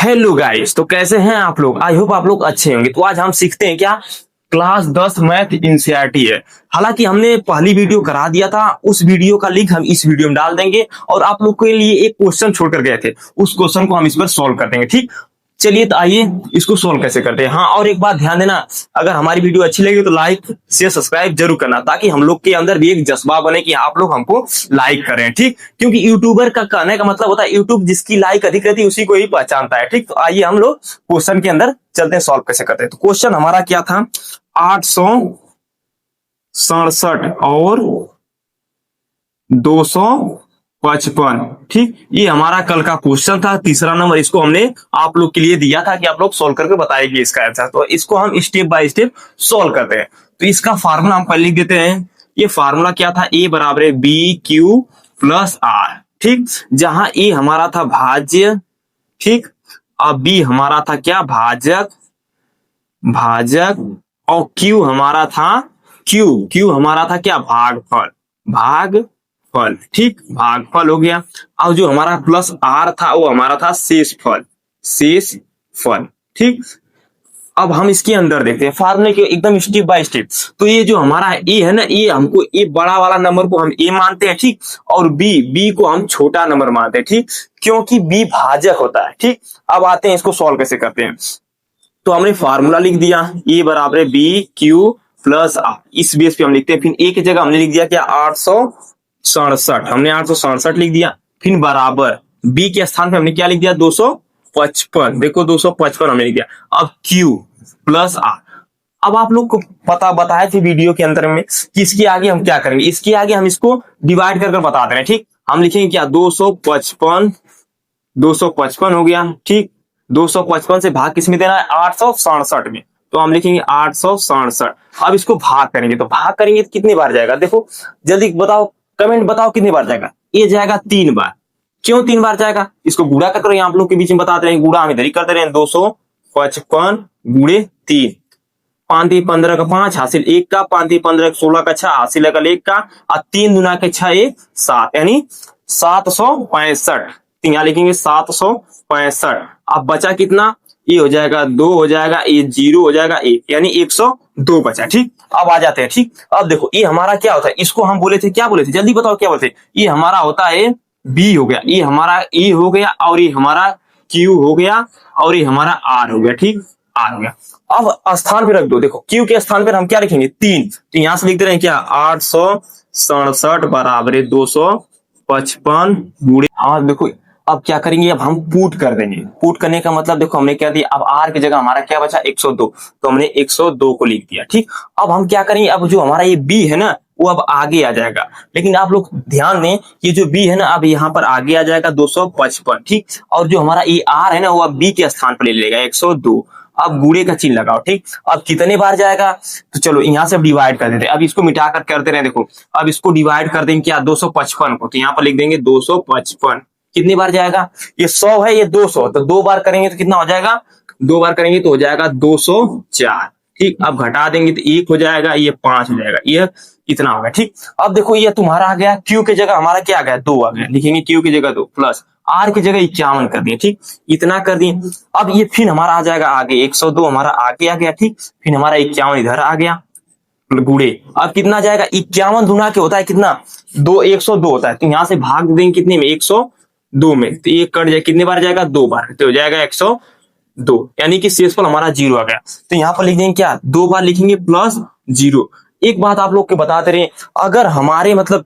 Hello guys, तो कैसे हैं आप लोग। आई होप आप लोग अच्छे होंगे। तो आज हम सीखते हैं क्या, क्लास 10 मैथ एनसीईआरटी है। हालांकि हमने पहली वीडियो करा दिया था, उस वीडियो का लिंक हम इस वीडियो में डाल देंगे और आप लोग के लिए एक क्वेश्चन छोड़कर गए थे, उस क्वेश्चन को हम इस पर सॉल्व कर देंगे। ठीक, चलिए तो आइए इसको सोल्व कैसे करते हैं। हाँ, और एक बात ध्यान देना, अगर हमारी वीडियो अच्छी लगी तो लाइक शेयर सब्सक्राइब जरूर करना, ताकि हम लोग के अंदर भी एक जज्बा बने कि आप लोग हमको लाइक करें। ठीक, क्योंकि यूट्यूबर का कहने का मतलब होता है यूट्यूब जिसकी लाइक अधिक रहती है उसी को ही पहचानता है। ठीक, तो आइए हम लोग क्वेश्चन के अंदर चलते हैं, सॉल्व कैसे करते हैं। तो क्वेश्चन हमारा क्या था, 867 और 255। ठीक, ये हमारा कल का क्वेश्चन था, तीसरा नंबर। इसको हमने आप लोग के लिए दिया था कि आप लोग सोल्व करके बताएंगे इसका आंसर। तो इसको हम स्टेप बाय स्टेप सोल्व करते हैं। तो इसका फार्मूला हम पहले लिख देते हैं। ये फार्मूला क्या था, ए बराबर है बी क्यू प्लस आर। ठीक, जहां ए हमारा था भाज्य, ठीक, अब बी हमारा था क्या, भाजक, भाजक, और क्यू हमारा था, क्यू हमारा था क्या, भागफल, भागफल। ठीक, भागफल हो गया। और जो हमारा प्लस आर था वो हमारा था शेषफल, शेषफल। ठीक, अब हम इसके अंदर देखते हैं फार्मूले के एकदम स्टेप बाय स्टेप। तो ये जो हमारा ए है ना, ये हमको ए बड़ा वाला नंबर को हम ए मानते हैं। ठीक, और बी को हम छोटा नंबर मानते हैं। ठीक, क्योंकि बी भाजक होता है। ठीक, अब आते हैं इसको सॉल्व कैसे करते हैं। तो हमने फार्मूला लिख दिया, ए बराबर है बी क्यू प्लस आर। इस बेस पे हम लिखते हैं। फिर ए की जगह हमने लिख दिया क्या, 867, हमने 867 लिख दिया। फिर बराबर बी के स्थान पे हमने क्या लिख दिया, 255। देखो 255 हमने लिख दिया। अब क्यू प्लस आर। अब आप लोग को पता बताए थे वीडियो के अंदर में कि इसके आगे हम क्या करेंगे, इसके आगे हम इसको डिवाइड कर बता दे रहे हैं। ठीक, हम लिखेंगे क्या, 255 हो गया। ठीक, 255 से भाग किसमें देना है, 867 में। तो हम लिखेंगे 867। अब इसको भाग करेंगे, तो भाग करेंगे तो कितनी बार जाएगा, देखो जल्दी बताओ, कमेंट बताओ कितनी बार जाएगा। ये जाएगा 3 बार। क्यों 3 बार जाएगा, इसको गुणा कर करो, आप लोग के बीच में बताते रहे, गुणा हम इधर ही करते रहे। 255 गुणे 3, 5 3 15 का 5 हासिल 1 का, 5 3 15 16 का 6 हासिल का 1 का, और 3 दुना के 6 1 7, यानी 765। यहाँ लिखेंगे 765। अब बचा कितना, ये हो जाएगा 2 हो जाएगा, ये 0 हो जाएगा 1, यानी 102 बचा। ठीक, अब आ जाते हैं। ठीक, अब देखो ये हमारा क्या होता है, इसको हम बोले थे, क्या बोले थे, जल्दी बताओ क्या बोले थे। ये हमारा होता है बी हो गया, ये हमारा ए हो गया, और ये हमारा क्यू हो गया, और ये हमारा आर हो गया। ठीक, आर हो गया। अब स्थान पे रख दो, देखो क्यू के स्थान पर हम क्या लिखेंगे, 3। तो यहां से लिखते रहे क्या, 867 बराबर 255 गुणे। हाँ देखो अब क्या करेंगे, अब हम पुट कर देंगे। पुट करने का मतलब देखो हमने क्या दिया, अब आर की जगह हमारा क्या बचा, 102, तो हमने 102 को लिख दिया। ठीक, अब हम क्या करेंगे, अब जो हमारा ये बी है ना वो अब आगे आ जाएगा। लेकिन आप लोग ध्यान दें, ये जो बी है ना अब यहाँ पर आगे आ जाएगा 255। ठीक, और जो हमारा ये आर है ना वो अब बी के स्थान पर ले लेगा 102। अब गुणे का चिन्ह लगाओ। ठीक, अब कितने बार जाएगा, तो चलो यहाँ से डिवाइड कर देते हैं। अब इसको मिटाकर करते रहे, देखो अब इसको डिवाइड कर देंगे क्या, 255 को, तो यहाँ पर लिख देंगे 255। कितनी बार जाएगा, ये 100 है, ये 200, तो 2 बार करेंगे तो कितना हो जाएगा, 2 बार करेंगे तो हो जाएगा 204। ठीक, अब घटा देंगे तो 1 हो जाएगा, ये 5 हो जाएगा, ये इतना होगा। ठीक, अब देखो ये तुम्हारा आ गया, क्यू की जगह हमारा क्या आ गया, 2 आ गया, लिखेंगे क्यू की जगह 2 प्लस आर की जगह 51 कर दिए। ठीक, इतना कर दिए। अब ये फिर हमारा आ जाएगा आगे, 102 हमारा आगे आ गया। ठीक, फिर हमारा 51 इधर आ गया गुड़े। अब कितना जाएगा, 51 गुना के होता है कितना, 102 होता है, तो यहाँ से भाग देंगे कितने में, 102 में, तो ये कट जाए, कितने बार जाएगा, 2 बार, तो हो जाएगा 102, यानी कि शेषफल हमारा 0 आ गया। तो यहाँ पर लिख देंगे क्या, 2 बार लिखेंगे प्लस 0। एक बात आप लोग के बताते रहे, अगर हमारे मतलब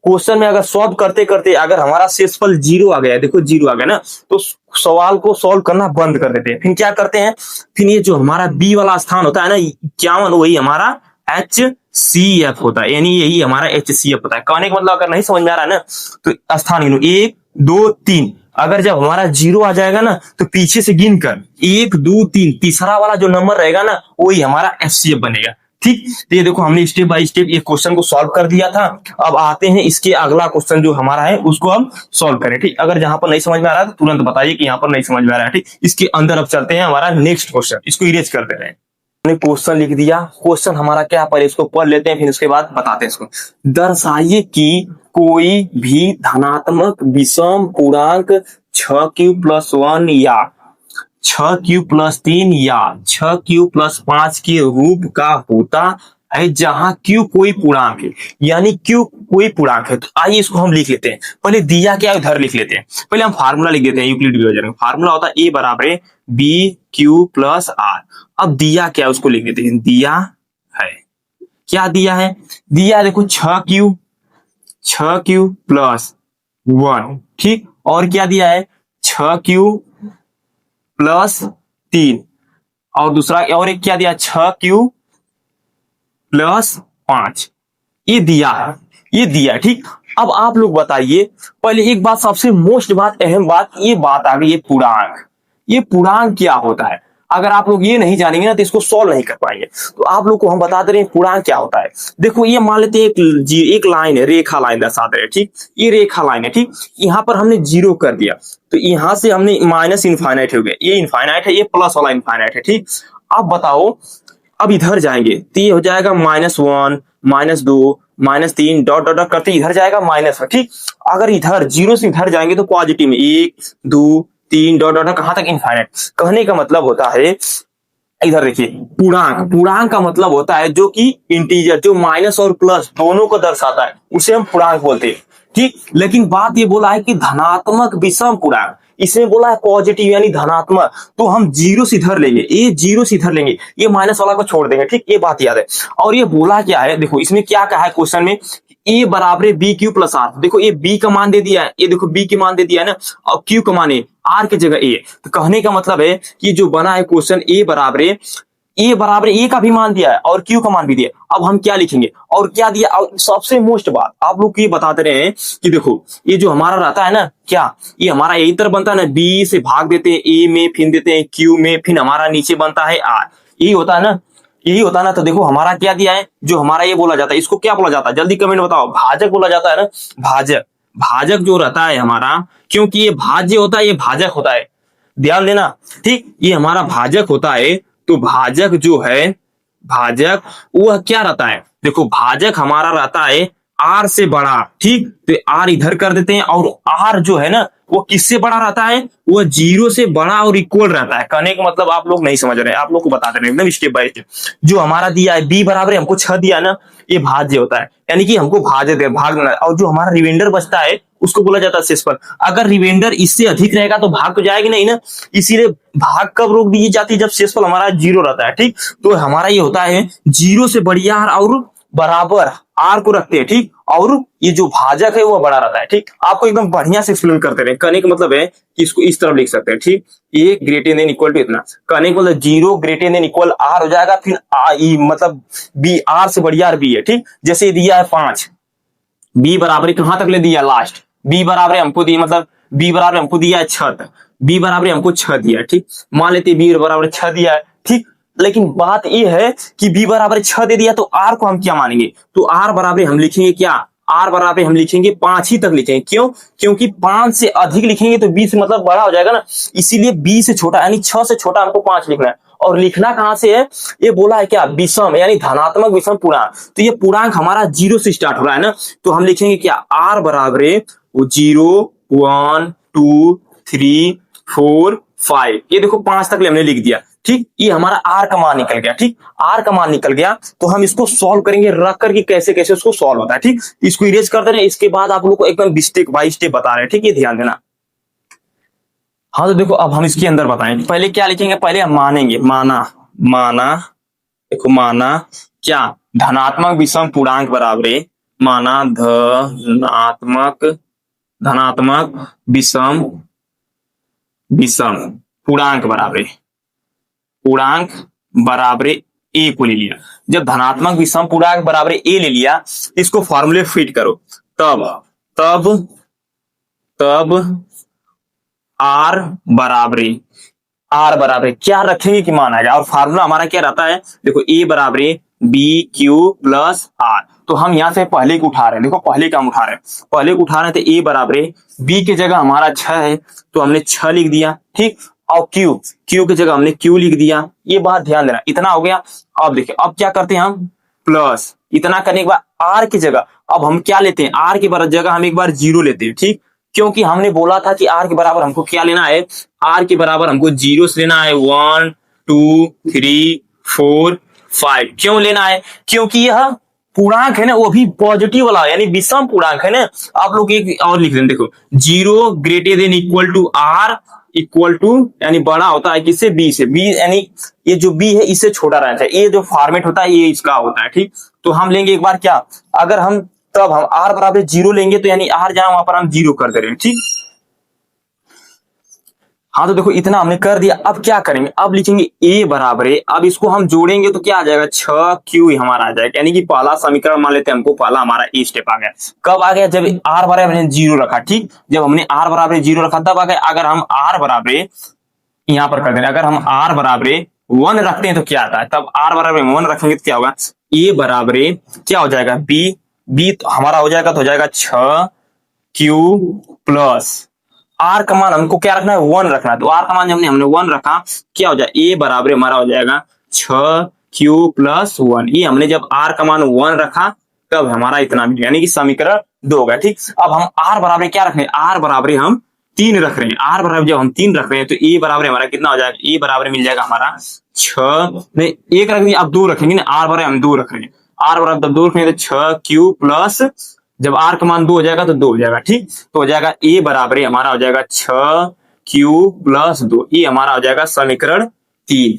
क्वेश्चन में अगर सॉल्व करते करते अगर हमारा शेषफल 0 आ गया, देखो 0 आ गया ना, तो सवाल को सॉल्व करना बंद कर देते हैं। फिर क्या करते हैं, फिर ये जो हमारा बी वाला स्थान होता है ना 51, वही हमारा HCF होता है, यानी यही हमारा HCF होता है। कहने का मतलब अगर नहीं समझ में आ रहा है ना, तो स्थान गिनो 1 2 3। अगर जब हमारा 0 आ जाएगा ना तो पीछे से गिन कर 1 2 3, तीसरा वाला जो नंबर रहेगा ना वही हमारा HCF बनेगा। ठीक, तो ये देखो हमने स्टेप बाय स्टेप ये क्वेश्चन को सॉल्व कर दिया था। अब आते हैं इसके अगला क्वेश्चन जो हमारा है उसको हम सॉल्व करें। ठीक, अगर जहां पर नहीं समझ में आ रहा है तो तुरंत बताइए कि यहाँ पर नहीं समझ में आ रहा है। ठीक, इसके अंदर अब चलते हैं हमारा नेक्स्ट क्वेश्चन, इसको इरेज करते रहे। हमने क्वेश्चन लिख दिया, क्वेश्चन हमारा क्या, पहले इसको पढ़ लेते हैं फिर उसके बाद बताते हैं इसको। दर्शाइए कि कोई भी धनात्मक विषम पूर्णांक 6 क्यूब प्लस 1 या 6q+3 या 6q+5 के रूप का होता है, जहां q कोई पूर्णांक है, यानी q कोई पूर्णांक है। तो आइए इसको हम लिख लेते हैं। पहले दिया क्या उधर लिख लेते हैं। पहले हम फार्मूला लिख देते हैं यूक्लिड डिवीजन में। फार्मूला होता है a बराबर bq+r। अब दिया क्या उसको लिख देते हैं। दिया है, क्या दिया है, दिया है देखो 6q+1, ठीक। और क्या दिया है 6q+3, और दूसरा और एक क्या दिया 6q+5। ये दिया है, ये दिया है, ठीक। अब आप लोग बताइए, पहले एक बात, सबसे मोस्ट बात, अहम बात, ये बात आ गई, ये पूर्णांक। ये पूर्णांक क्या होता है। अगर आप लोग ये नहीं जानेंगे ना तो इसको सॉल्व नहीं कर पाएंगे। तो आप लोग को हम बता दे रहे हैं पूर्णांक क्या होता है। देखो ये मान लेते हैं एक लाइन है, रेखा लाइन दर्शा दे रहे हैं, ठीक। ये रेखा लाइन है, ठीक। यहाँ पर हमने 0 कर दिया, तो यहां से हमने माइनस इनफाइनाइट हो गया, ये इनफाइनाइट है, ये प्लस वाला इनफाइनाइट है, ठीक। अब बताओ, अब इधर जाएंगे तो ये हो जाएगा -1, -2, -3, डॉट डॉट डॉट करते इधर जाएगा माइनस, ठीक। अगर इधर 0 से इधर जाएंगे तो पॉजिटिव में 1, 2, 3 डॉट डॉट कहां तक इनफाइनाइट। कहने का मतलब होता है, इधर देखिए, पूर्णांक, पूर्णांक का मतलब होता है जो कि इंटीजर, जो माइनस और प्लस दोनों को दर्शाता है, उसे हम पूर्णांक बोलते हैं, ठीक। लेकिन बात ये बोला है कि धनात्मक विषम पूर्णांक, इसमें बोला है पॉजिटिव यानी धनात्मक, तो हम 0 से इधर लेंगे, ये 0 से इधर लेंगे, ये माइनस वाला को छोड़ देंगे, ठीक। ये बात याद है। और ये बोला क्या है, देखो इसमें क्या कहा है क्वेश्चन में, ए बराबर bq+r। देखो ये b का मान दे दिया है, ये देखो b की मान दे दिया है ना, और q का मान है, r की जगह a। तो कहने का मतलब है कि जो बना है क्वेश्चन, a बराबर a का भी मान दिया है और q का मान भी दिया। अब हम क्या लिखेंगे और क्या दिया। और सबसे मोस्ट बात आप लोग को ये बताते रहे हैं कि देखो ये जो हमारा रहता है ना, क्या ये हमारा यही तरह बनता है ना, b से भाग देते हैं a में, फिर देते हैं q में, फिर हमारा नीचे बनता है r, यही होता है ना, यही होता है ना। तो देखो हमारा क्या दिया है, जो हमारा ये बोला जाता है, इसको क्या बोला जाता है, जल्दी कमेंट बताओ। भाजक बोला जाता है ना, भाजक। भाजक जो रहता है हमारा, क्योंकि ये भाज्य होता है, ये भाजक होता है, ध्यान देना, ठीक। ये हमारा भाजक होता है, तो भाजक जो है, भाजक वह क्या रहता है, देखो भाजक हमारा रहता है आर से बड़ा, ठीक। तो आर इधर कर देते हैं, और आर जो है ना वो किससे बड़ा रहता है, वो 0 से बड़ा और इक्वल रहता है। कहने का मतलब आप लोग नहीं समझ रहे, आप लोग को बता दे रहे हैं एकदम स्टेप बाय स्टेप। जो हमारा दिया है b बराबर हमको 6 दिया ना, ये भाज्य होता है, यानी कि हमको भाज्य दे भाग देना है। और जो हमारा रिमाइंडर बचता है उसको बोला जाता है शेषफल। अगर रिमाइंडर इससे अधिक रहेगा तो भाग तो जाएगी नहीं ना, इसीलिए भाग कब रोक दी जाती है, जब शेषफल हमारा 0 रहता है, ठीक। तो हमारा ये होता है 0 से बढ़िया और बराबर आर को रखते हैं, ठीक। और ये जो भाजक है वो बड़ा रहता है, ठीक। आपको एकदम बढ़िया से एक्सप्लेन करते रहे। कहने का मतलब है कि इसको इस तरफ लिख सकते हैं, ठीक। ये ग्रेटर देन इक्वल टू इतना, कहने का मतलब 0 ग्रेटर देन इक्वल आर हो जाएगा, फिर मतलब बी, आर से बढ़िया आर बी है, ठीक। जैसे दिया है 5, बी बराबर कहां तक ले दिया, लास्ट। बी बराबर हमको दिया, मतलब बी बराबर हमको दिया है 6 तक, बी बराबर हमको 6 दिया है, ठीक। मान लेते बी बराबर 6 दिया है, ठीक। लेकिन बात यह है कि b बराबर 6 दे दिया, तो r को हम क्या मानेंगे, तो r बराबर हम लिखेंगे क्या, r बराबर हम लिखेंगे 5 ही तक लिखेंगे। क्यों, क्योंकि 5 से अधिक लिखेंगे तो b से मतलब बड़ा हो जाएगा ना, इसीलिए b से छोटा यानी 6 से छोटा हमको 5 लिखना है। और लिखना कहां से है, ये बोला है क्या, विषम यानी धनात्मक विषम पूर्णांक। तो ये पूर्णांक हमारा 0 से स्टार्ट हो रहा है ना, तो हम लिखेंगे क्या, r बराबर 0, 1, 2, 3, 4, 5। ये देखो 5 तक हमने लिख दिया, ठीक। ये हमारा आर का मान निकल गया, ठीक। आर का मान निकल गया तो हम इसको सॉल्व करेंगे, रख करके कैसे कैसे उसको सॉल्व होता है, ठीक। इसको इरेज कर दे रहे हैं, इसके बाद आप लोग को एकदम स्टेप बाय स्टेप बता रहे हैं, ठीक। ये ध्यान देना। हाँ तो देखो अब हम इसके अंदर बताएं, पहले क्या लिखेंगे, पहले हम मानेंगे, माना देखो माना क्या, धनात्मक विषम पूर्णांक बराबर, माना धनात्मक विषम पूर्णांक बराबर ए को ले लिया। जब धनात्मक विषम पूर्णांक बराबर ए ले लिया, इसको फॉर्मूले फिट करो, तब आर बराबर क्या रखेंगे कि मान आएगा। और फार्मूला हमारा क्या रहता है, देखो ए बराबर bq+r। तो हम यहां से पहले को उठा रहे हैं, देखो पहले का हम उठा रहे हैं, पहले को उठा रहे हैं, तो ए बराबर b की जगह हमारा 6 है तो हमने 6 लिख दिया, ठीक। और q की जगह हमने q लिख दिया। ये बात ध्यान देना, इतना हो गया। अब देखिए अब क्या करते हैं हम, प्लस इतना करने के बाद r की जगह अब हम क्या लेते हैं, r की जगह हम एक बार 0 लेते हैं, ठीक। क्योंकि हमने बोला था कि आर के बराबर हमको क्या लेना है, आर के बराबर हमको जीरो से लेना है 1 2 3 4 5। क्यों लेना है, क्योंकि यह पूर्णांक है ना वो भी पॉजिटिव वाला यानी विषम पूर्णांक है ना। आप लोग एक और लिख दें, देखो zero greater than equal to R equal to यानी बड़ा होता है किससे, बी से। बी यानी ये जो बी है इससे छोटा रहना चाहिए, ये जो फॉर्मेट होता है ये इसका होता है, ठीक। तो हम लेंगे एक बार क्या, अगर हम तब हम आर बराबर जीरो लेंगे तो यानी आर जहां वहां पर हम जीरो कर दे रहे हैं, ठीक। हाँ तो देखो इतना हमने कर दिया, अब क्या करेंगे, अब लिखेंगे ए बराबर है, अब इसको हम जोड़ेंगे तो क्या आ जाएगा 6q हमारा आ जाएगा, यानी कि पहला समीकरण मान लेते हैं हमको पहला हमारा ए स्टेप आ गया। कब आ गया, जब आर बराबर हमने जीरो रखा, ठीक। जब हमने आर बराबर जीरो रखा तब आ गया। अगर हम आर बराबर यहाँ पर कर दें, अगर हम आर बराबर 1 रखते हैं तो क्या आता है, तब आर बराबर 1 रखेंगे तो क्या होगा, ए बराबर क्या हो जाएगा बी, बी तो हमारा हो जाएगा तो हो जाएगा 6q प्लस आर का मान हमको क्या रखना है 1 रखना है, तो आर का मान हमने 1 रखा, क्या हो जाए ए बराबर हमारा हो जाएगा 6q प्लस 1। ये हमने जब आर का मान 1 रखा तब हमारा इतना मिल गया, यानी कि समीकरण 2 हो गया, ठीक। अब हम आर बराबर क्या रख रहे हैं, आर बराबर हम 3 रख रहे हैं। आर बराबर जब हम 3 रख रहे हैं तो ए बराबर हमारा कितना हो जाएगा, ए बराबर मिल जाएगा हमारा 6 नहीं 1 रख दिया, अब 2 रखेंगे ना, आर बराबर हम 2 रख रहे हैं, आर बराबर जब 2 रखेंगे तो 6q प्लस जब आर का मान 2 हो जाएगा तो 2 हो जाएगा, ठीक। तो हो जाएगा ए बराबर हमारा हो जाएगा 6q प्लस 2, ये हमारा हो जाएगा समीकरण 3।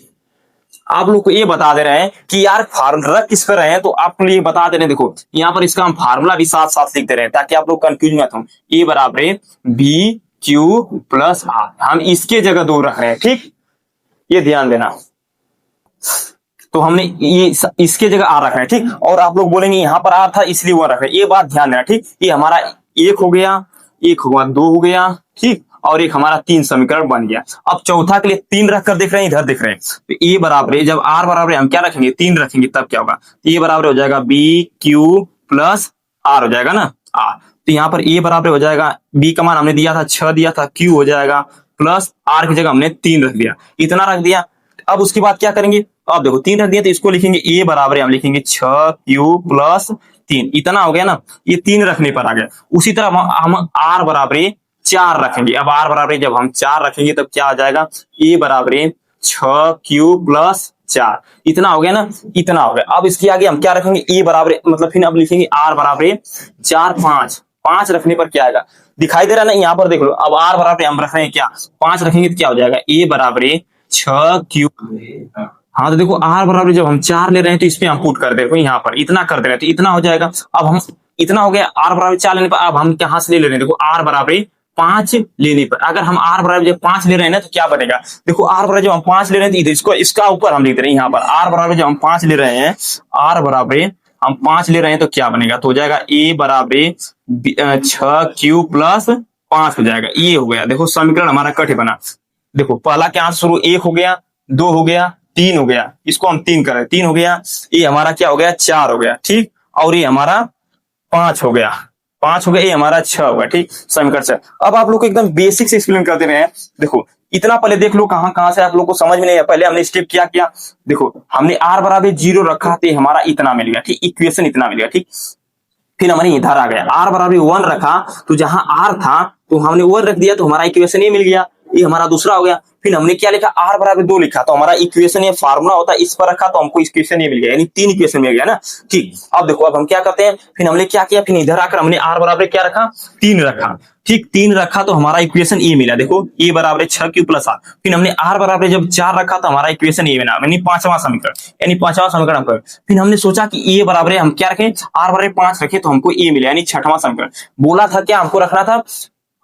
आप लोग को ये बता दे रहे हैं कि यार फार्मूला रख किस पर रहे हैं, तो आपको ये बता दे रहे हैं, देखो यहाँ पर इसका हम फार्मूला भी साथ साथ लिख दे रहे हैं ताकि आप लोग कंफ्यूज मत हो। ए बराबर बी क्यू प्लस आर, हम इसके जगह 2 रख रहे हैं, ठीक, ये ध्यान देना। तो हमने ये इसके जगह आर रखा है, ठीक। और आप लोग बोलेंगे यहाँ पर आर था इसलिए वो रखा है, ये बात ध्यान देना, ठीक। ये हमारा 1 हो गया, 1 हुआ 2 हो गया, ठीक, और एक हमारा 3 समीकरण बन गया। अब चौथा के लिए 3 रखकर देख रहे हैं, इधर देख रहे हैं, तो ए बराबर जब आर बराबर हम क्या रखेंगे 3 रखेंगे तब क्या होगा, ए बराबर हो जाएगा बी क्यू प्लस आर हो जाएगा ना आर। तो यहाँ पर ए बराबर हो जाएगा, बी का मान हमने दिया था 6 दिया था, क्यू हो जाएगा प्लस आर की जगह हमने 3 रख दिया, इतना रख दिया। अब उसके बाद क्या करेंगे, अब देखो 3 रख दिया तो इसको लिखेंगे ए बराबर हम लिखेंगे 6q प्लस 3, इतना हो गया ना, ये 3 रखने पर आ गया। उसी तरह हम आर बराबर 4 रखेंगे, अब आर बराबर जब हम 4 रखेंगे तब क्या आ जाएगा, ए बराबर 6q प्लस 4, इतना हो गया ना, इतना हो गया। अब इसके आगे हम क्या रखेंगे, ए बराबर मतलब फिर अब लिखेंगे आर बराबर 4 5 रखने पर क्या आएगा, दिखाई दे रहा है ना, यहाँ पर देख लो। अब आर बराबर हम रख रहे हैं क्या 5 रखेंगे तो क्या हो जाएगा, ए बराबर 6q। हाँ तो देखो आर बराबर जब हम 4 ले रहे हैं तो इसमें हम पुट कर दे रहे हैं, यहाँ पर इतना कर दे रहे हैं तो इतना हो जाएगा। अब हम इतना हो गया आर बराबर 4 लेने पर, अब हम कहां से ले रहे हैं, देखो आर बराबर 5 लेने पर, अगर हम आर बराबर जब 5 ले रहे हैं ना तो क्या बनेगा, देखो आर बराबर जब हम 5 ले रहे हैं तो इधर इसको इसका ऊपर हम लिख दे रहे हैं, यहाँ पर आर बराबर जब हम 5 ले रहे हैं, आर बराबर हम 5 ले रहे हैं तो क्या बनेगा, तो हो जाएगा ए बराबर 6q प्लस 5 हो जाएगा, ये हो गया। देखो समीकरण हमारा कट बना, देखो पहला क्या शुरू 1 हो गया, 2 हो गया, 3 हो गया, इसको हम 3 कर रहे हैं, 3 हो गया, ये हमारा क्या हो गया 4 हो गया, ठीक, और ये हमारा 5 हो गया, 5 हो गया, ये हमारा 6 हो गया, ठीक, समीकरण 6। अब आप लोग को एकदम बेसिक से एक्सप्लेन कर दे रहे हैं, देखो इतना पहले देख लो कहां कहां से आप लोग को समझ में नहीं है। पहले हमने स्टेप क्या किया, देखो हमने आर बराबर 0 रखा तो हमारा इतना मिल गया, ठीक, इक्वेशन इतना मिल गया, ठीक। फिर हमारे इधर आ गया आर बराबर 1 रखा तो जहां आर था तो हमने 1 रख दिया तो हमारा इक्वेशन ये मिल गया, ये हमारा दूसरा हो गया। फिर हमने क्या लिखा आर बराबर 2 लिखा तो हमारा इक्वेशन ये फार्मूला होता है इस पर रखा तो हमको इक्वेशन ये मिल गया, यानी 3 इक्वेशन मिल गया ना, ठीक। अब देखो अब हम क्या करते हैं, फिर हमने क्या किया, फिर इधर आकर हमने आर बराबर क्या रखा 3 रखा, ठीक, 3 रखा तो हमारा इक्वेशन ये मिला, देखो ए बराबर 6q प्लस आर। फिर हमने आर बराबर जब 4 रखा तो हमारा इक्वेशन ये मिला, यानी 5वां समीकरण, यानी 5वां समीकरण पर। फिर हमने सोचा कि ए बराबर हम क्या रखें, आर बराबर 5 रखे तो हमको ए मिला, यानी 6वां समीकरण। बोला था क्या हमको रखना था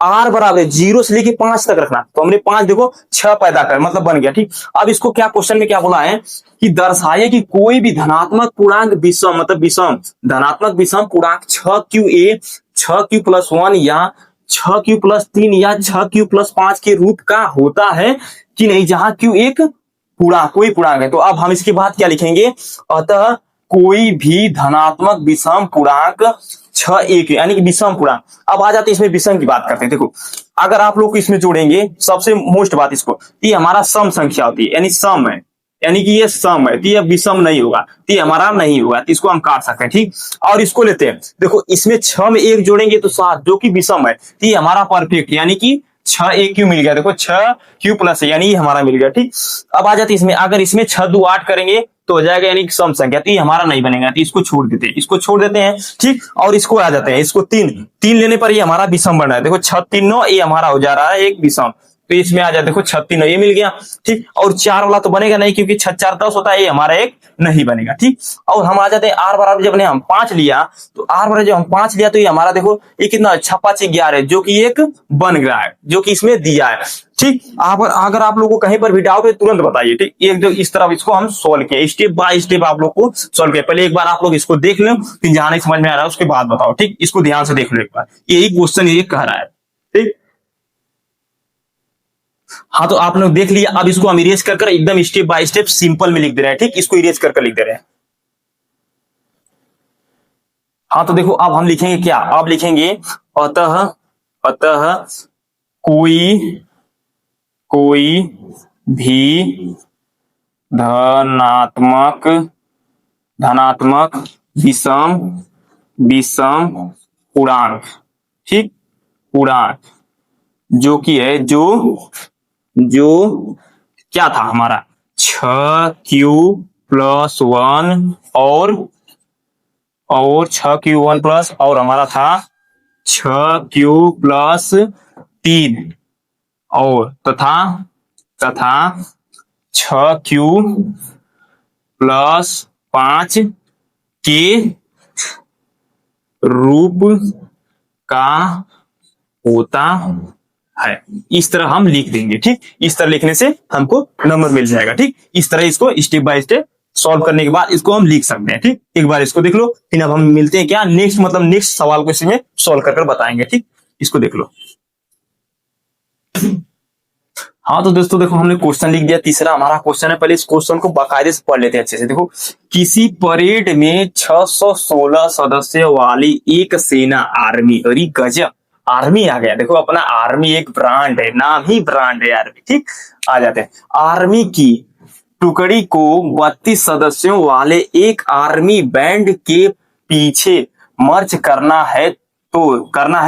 आर बराबर 0 से लेके 5 तक रखना, तो हमने 5 देखो 6 पैदा कर मतलब बन गया, ठीक। अब इसको क्या क्वेश्चन में क्या बोला है कि दर्शाए कि कोई भी धनात्मक पूर्णांक विषम मतलब विषम धनात्मक विषम पूर्णांक 6q प्लस 1 या 6q प्लस 3 या 6q प्लस 5 के रूप का होता है कि नहीं, जहां q एक पूर्णांक कोई पूर्णांक है। तो अब हम इसके बाद क्या लिखेंगे, अतः कोई भी धनात्मक विषम पूर्णांक 6 1 यानी कि विषम पूर्णांक। अब आ जाते हैं इसमें विषम की बात करते हैं। देखो अगर आप लोग इसमें जोड़ेंगे सबसे मोस्ट बात इसको, ये हमारा सम संख्या होती है, यानी सम है, यानी कि ये सम है, तो ये विषम नहीं होगा, तो ये हमारा नहीं होगा, तो इसको हम काट सकते हैं। ठीक, और इसको लेते हैं, देखो इसमें 6 में 1 जोड़ेंगे तो 7, जो कि विषम है, तो ये हमारा परफेक्ट, यानी कि 6 एक क्यू मिल गया, देखो 6 क्यू प्लस है, यानी ये हमारा मिल गया। ठीक, अब आ जाते इसमें, अगर इसमें 6 2 8 करेंगे तो हो जाएगा, यानी कि सम संख्या, तो ये हमारा नहीं बनेगा, तो इसको छोड़ देते हैं, इसको छोड़ देते हैं। ठीक, और इसको आ जाते हैं, इसको 3 लेने पर ये हमारा विषम बन रहा है, देखो 6 3 9, ये हमारा हो जा रहा है एक विषम, तो इसमें आ जाए, देखो 36 ये मिल गया। ठीक, और 4 वाला तो बनेगा नहीं, क्योंकि 6 4 10 होता है, ये हमारा एक नहीं बनेगा। ठीक, और हम आ जाते हैं आर बराबर, जब हम 5 लिया, तो आर बराबर जब हम 5 लिया, तो ये हमारा देखो ये कितना 6 5 11 है, जो कि एक बन गया है, जो कि इसमें दिया है। ठीक, अगर आप लोगों को कहीं पर भी डाउट है तुरंत बताइए। ठीक, एक जो इस तरफ इसको हम सोल्व किए, स्टेप बाय स्टेप आप लोग को सोल्व किया, पहले एक बार आप लोग इसको देख लो, फिर जहां नहीं समझ में आ रहा है उसके बाद बताओ। ठीक, इसको ध्यान से देख लो एक बार, यही क्वेश्चन ये कह रहा है। ठीक, हाँ, तो आप लोग देख लिया, अब इसको हम इरेज कर एकदम स्टेप बाय स्टेप सिंपल में लिख दे रहे हैं। ठीक, इसको इरेज कर लिख दे रहे हैं। हाँ, तो देखो अब हम लिखेंगे क्या, अब लिखेंगे अतः अतः कोई कोई भी धनात्मक धनात्मक विषम विषम पूर्णांक, ठीक, पूर्णांक जो कि है, जो क्या था हमारा 6q+1 और 6q1 प्लस, और हमारा था 6q+3 और तथा 6q+5 के रूप का होता है। इस तरह हम लिख देंगे। ठीक, इस तरह लिखने से हमको नंबर मिल जाएगा। ठीक, इस तरह इसको स्टेप बाय स्टेप सॉल्व करने के बाद इसको हम लिख सकते हैं। ठीक, एक बार इसको देख लो, फिर अब हम मिलते हैं क्या नेक्स्ट, मतलब नेक्स्ट सवाल को इसमें सॉल्व कर बताएंगे। ठीक, इसको देख लो। हाँ, तो दोस्तों देखो हमने क्वेश्चन लिख दिया, तीसरा हमारा क्वेश्चन है, पहले इस क्वेश्चन को बाकायदे से पढ़ लेते हैं अच्छे से। देखो, किसी परेड में 616 सदस्य वाली एक सेना आर्मी, अरे गजब, आर्मी आ गया। देखो अपना आर्मी एक ब्रांड है, नाम ही ब्रांड है आर्मी। ठीक, आ जाते हैं, आर्मी की टुकड़ी को 32 सदस्यों वाले एक आर्मी बैंड के पीछे मर्च करना है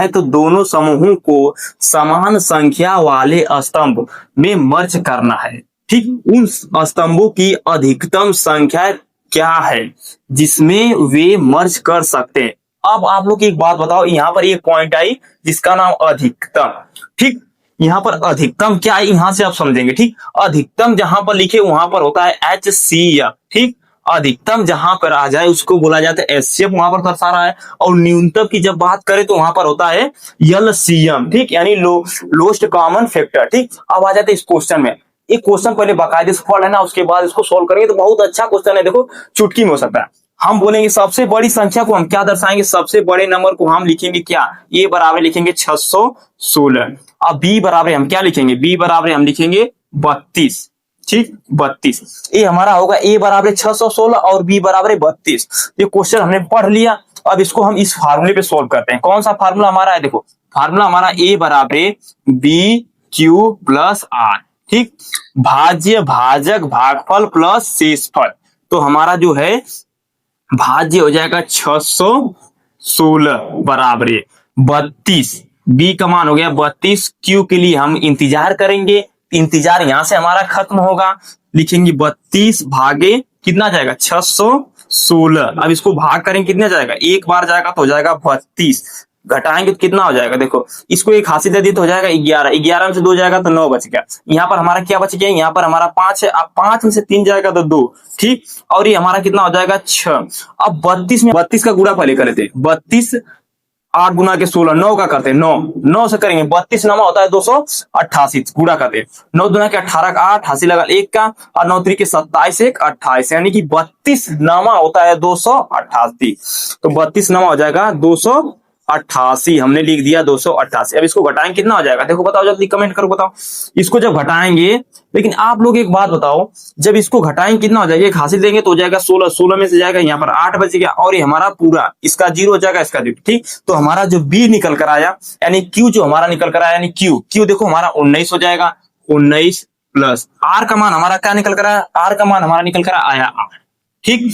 तो दोनों समूहों को समान संख्या वाले स्तंभ में मर्च करना है। ठीक, उन स्तंभों की अधिकतम संख्या क्या है जिसमें वे मर्ज कर सकते हैं। अब आप लोग एक बात बताओ, यहाँ पर एक पॉइंट आई जिसका नाम अधिकतम। ठीक, यहाँ पर अधिकतम क्या है, यहां से आप समझेंगे। ठीक, अधिकतम जहां पर लिखे वहां पर होता है HCF। ठीक, अधिकतम जहां पर आ जाए उसको बोला जाता है HCF, वहां पर दर्शा रहा है। और न्यूनतम की जब बात करें तो वहां पर होता है LCM। ठीक, यानी लोएस्ट कॉमन फैक्टर। ठीक, अब आ जाते हैं इस क्वेश्चन में। एक क्वेश्चन पहले बाकायदे से पढ़ लेना, उसके बाद इसको सोल्व करेंगे तो बहुत अच्छा क्वेश्चन है। देखो चुटकी में हो सकता है। हम बोलेंगे सबसे बड़ी संख्या को हम क्या दर्शाएंगे, सबसे बड़े नंबर को हम लिखेंगे क्या, ए बराबर लिखेंगे 616। अब बी बराबर हम क्या लिखेंगे, बी बराबर हम लिखेंगे 32। ठीक, 32 ये हमारा होगा, ए बराबर 616 और बी बराबर 32। ये क्वेश्चन हमने पढ़ लिया। अब इसको हम इस फार्मूले पे सोल्व करते हैं। कौन सा फार्मूला हमारा है, देखो फार्मूला हमारा ए बराबर बी क्यू प्लस आर। ठीक, भाज्य भाजक भागफल प्लस शेषफल। तो हमारा जो है भाज्य हो जाएगा 616 बराबर 32, बी का मान हो गया 32, क्यू के लिए हम इंतजार करेंगे, इंतजार यहां से हमारा खत्म होगा, लिखेंगे 32 भागे कितना जाएगा 616। अब इसको भाग करेंगे कितना जाएगा, एक बार जाएगा तो हो जाएगा 32, घटाएंगे तो कितना हो जाएगा, देखो इसको एक हासिल दे दी तो हो जाएगा 11, 11 में से 2 जाएगा तो 9 बच गया। यहाँ पर हमारा क्या बच गया, यहाँ पर हमारा 5 है, अब 5 में से 3 जाएगा तो 2। ठीक, और ये हमारा कितना हो जाएगा 6। अब 32 में 32 का गुणा पहले करे थे, 32 8 गुना के 16, 9 का करते हैं 9 से करेंगे, 32 नामा होता है 288, गुणा करते हैं 9 दुना के 18 का 8, हासिल लगा 1 का, और 9 3 के 27, 1 28, यानी कि 32 नामा होता है 288। तो 32 नामा हो जाएगा 288, हमने लिख दिया 288। अब इसको घटाएंगे कितना हो जाएगा, देखो बताओ जल्दी कमेंट करो बताओ। इसको जब घटाएंगे, लेकिन आप लोग एक बात बताओ, जब इसको घटाएंगे कितना हो जाएगा, एक हासिल देंगे तो हो जाएगा 16, 16 में से जाएगा यहाँ पर 8 बच गया, और ये हमारा पूरा इसका 0 हो जाएगा, इसका 0। ठीक, तो हमारा जो बी निकल कर आया, यानी क्यू जो हमारा निकल कर आया, यानी क्यू देखो हमारा 19 हो जाएगा, 19 प्लस आर का मान हमारा क्या निकल कर आया, आर का मान हमारा निकल कर आया 8। ठीक,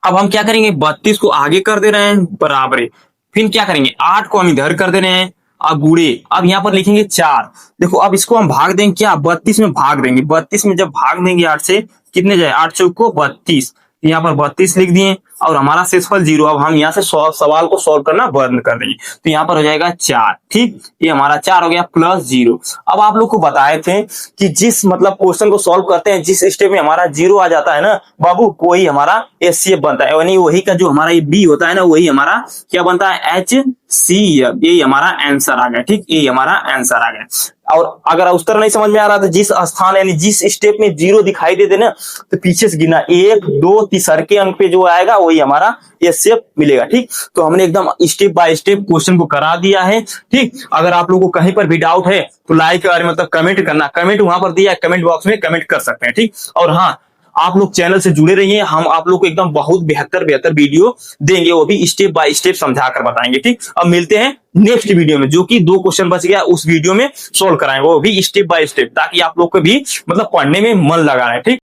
अब हम क्या करेंगे, 32 को आगे कर दे रहे हैं बराबर है, फिर क्या करेंगे 8 को हम इधर कर दे रहे हैं, अब गुड़े, अब यहाँ पर लिखेंगे 4। देखो अब इसको हम भाग देंगे, क्या 32 में भाग देंगे, 32 में जब भाग देंगे 8 से कितने जाए, 8 चौको 32, यहाँ पर 32 लिख दिए और हमारा शेषफल 0। अब हम यहाँ से सवाल को सॉल्व करना बंद कर देंगे, तो यहाँ पर हो जाएगा 4। ठीक, ये हमारा 4 हो गया प्लस 0। अब आप लोग को बताए थे कि जिस मतलब क्वेश्चन को सॉल्व करते हैं जिस स्टेप में हमारा 0 आ जाता है ना बाबू, वही हमारा HCF बनता है, यानी वही का जो हमारा ये बी होता है ना, वही हमारा क्या बनता है, HCF। यही हमारा आंसर आ गया। ठीक, यही हमारा आंसर आ गया। और अगर उस तरह नहीं समझ में आ रहा तो जिस स्थान यानी जिस स्टेप में 0 दिखाई दे देना, तो पीछे से गिना 1 2 तीसरे अंक पे जो आएगा वही हमारा HCF मिलेगा। ठीक, तो हमने एकदम स्टेप बाय स्टेप क्वेश्चन को करा दिया है। ठीक, अगर आप लोगों को कहीं पर भी डाउट है तो लाइक और मतलब कमेंट करना, कमेंट वहां पर दिया है, कमेंट बॉक्स में कमेंट कर सकते हैं। ठीक, और हाँ, आप लोग चैनल से जुड़े रहिए, हम आप लोग को एकदम बहुत बेहतर वीडियो देंगे, वो भी स्टेप बाय स्टेप समझा कर बताएंगे। ठीक, अब मिलते हैं नेक्स्ट वीडियो में, जो कि 2 क्वेश्चन बच गया उस वीडियो में सोल्व कराएंगे, वो भी स्टेप बाय स्टेप, ताकि आप लोग को भी मतलब पढ़ने में मन लगा रहे। ठीक।